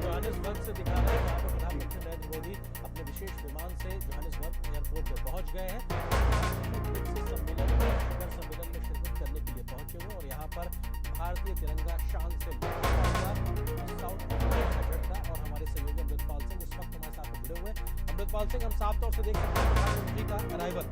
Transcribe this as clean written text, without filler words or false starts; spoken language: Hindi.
जोहानिसबर्ग से दिखा रहे हैं जहाँ पर प्रधानमंत्री नरेंद्र मोदी अपने विशेष विमान से जोहानिसबर्ग एयरपोर्ट पर पहुंच गए हैं। सम्मेलन में शिखर सम्मेलन में शिरकत करने के लिए पहुंचे हुए और यहाँ पर भारतीय तिरंगा शान से साउथ अफ्रीका का झंडा और हमारे सहयोगी अमृतपाल सिंह इस वक्त हमारे साथ जुड़े हुए हैं। अमृतपाल सिंह, हम साफ तौर से देख सकते हैं प्रधानमंत्री का अराइवल